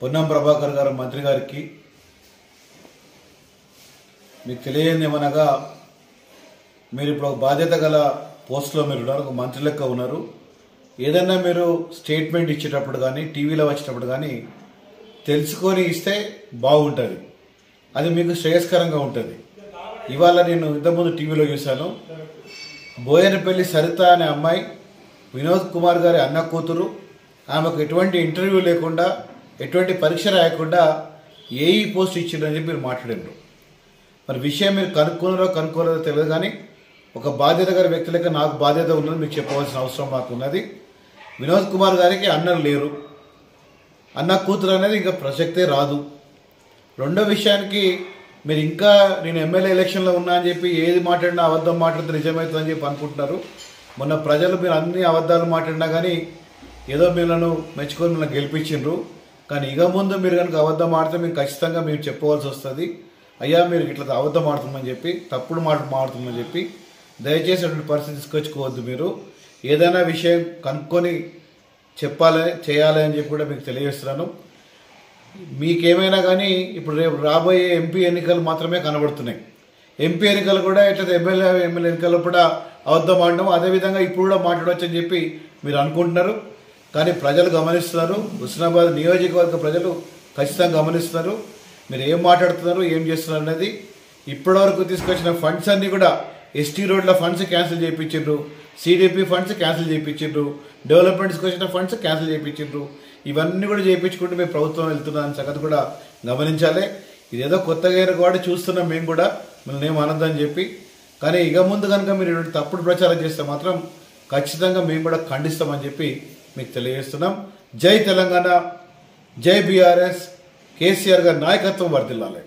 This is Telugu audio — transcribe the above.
పొన్నం ప్రభాకర్ గారు మంత్రి గారికి మీకు తెలియనిదేమనగా మీరు ఇప్పుడు ఒక బాధ్యత గల పోస్ట్లో మీరు ఉన్నారు, ఒక మంత్రి లెక్క ఉన్నారు. ఏదన్నా మీరు స్టేట్మెంట్ ఇచ్చేటప్పుడు కానీ టీవీలో వచ్చేటప్పుడు కానీ తెలుసుకొని ఇస్తే బాగుంటుంది, అది మీకు శ్రేయస్కరంగా ఉంటుంది. ఇవాళ నేను ఇంతకుముందు టీవీలో చూశాను, బోయనపల్లి సరిత అనే అమ్మాయి వినోద్ కుమార్ గారి అన్న కూతురు, ఆమెకు ఎటువంటి ఇంటర్వ్యూ లేకుండా ఎటువంటి పరీక్ష రాయకుండా ఏఈ పోస్ట్ ఇచ్చిందని చెప్పి మీరు మాట్లాడారు. మరి విషయం మీరు కనుక్కోలేదో తెలియదు, కానీ ఒక బాధ్యత గారి వ్యక్తి లెక్క నాకు బాధ్యత ఉన్నది, మీకు చెప్పవలసిన అవసరం నాకు ఉన్నది. వినోద్ కుమార్ గారికి అన్నలు లేరు, అన్న కూతురు అనేది ఇంకా ప్రసక్తే రాదు. రెండో విషయానికి మీరు ఇంకా నేను ఎమ్మెల్యే ఎలక్షన్లో ఉన్నా అని చెప్పి ఏది మాట్లాడినా అబద్ధం మాట్లాడితే నిజమవుతుందని చెప్పి అనుకుంటున్నారు. మొన్న ప్రజలు మీరు అన్ని అబద్ధాలు మాట్లాడినా కానీ ఏదో మీలను మెచ్చుకొని మిమ్మల్ని గెలిపించిండ్రు. కానీ ఇక ముందు మీరు కనుక అబద్ధం ఆడితే మీకు ఖచ్చితంగా మీరు చెప్పవలసి వస్తుంది. అయ్యా మీరు ఇట్లా అబద్ధం ఆడుతుందని చెప్పి, తప్పుడు మాట మాడుతుందని చెప్పి దయచేసి అటువంటి పరిస్థితి తీసుకొచ్చుకోవద్దు. మీరు ఏదైనా విషయం కనుక్కొని చెప్పాలి చేయాలి అని చెప్పి కూడా మీకు తెలియజేస్తున్నాను. మీకేమైనా కానీ ఇప్పుడు రేపు రాబోయే ఎంపీ ఎన్నికలు మాత్రమే కనబడుతున్నాయి. ఎంపీ ఎన్నికలు కూడా ఎట్లయితే ఎమ్మెల్యే ఎన్నికల్లో కూడా అబద్ధం ఆడడం, అదేవిధంగా ఇప్పుడు కూడా మాట్లాడవచ్చు అని చెప్పి మీరు అనుకుంటున్నారు. కానీ ప్రజలు గమనిస్తున్నారు, హుస్నాబాద్ నియోజకవర్గ ప్రజలు ఖచ్చితంగా గమనిస్తున్నారు మీరు ఏం మాట్లాడుతున్నారు, ఏం చేస్తున్నారు అనేది. ఇప్పటివరకు తీసుకొచ్చిన ఫండ్స్ అన్నీ కూడా ఎస్టీ రోడ్ల ఫండ్స్ క్యాన్సిల్ చేయించారు, సిడిపి ఫండ్స్ క్యాన్సిల్ చేయించారు, డెవలప్మెంట్స్కి వచ్చిన ఫండ్స్ క్యాన్సిల్ చేయించారు. ఇవన్నీ కూడా చేయించుకుంటూ మేము ప్రభుత్వం వెళ్తున్నాం సంగతి కూడా గమనించాలి. ఇదేదో కొత్తగా కాబట్టి చూస్తున్నాం మేము కూడా, మిమ్మల్ని ఏం అనొద్దని చెప్పి. కానీ ఇక ముందు కనుక మీరు తప్పుడు ప్రచారం చేస్తే మాత్రం ఖచ్చితంగా మేము కూడా ఖండిస్తామని చెప్పి మీకు తెలియజేస్తున్నాం. జై తెలంగాణ, జై బీఆర్ఎస్, కేసీఆర్ గారి నాయకత్వం వర్ధిల్లాలి.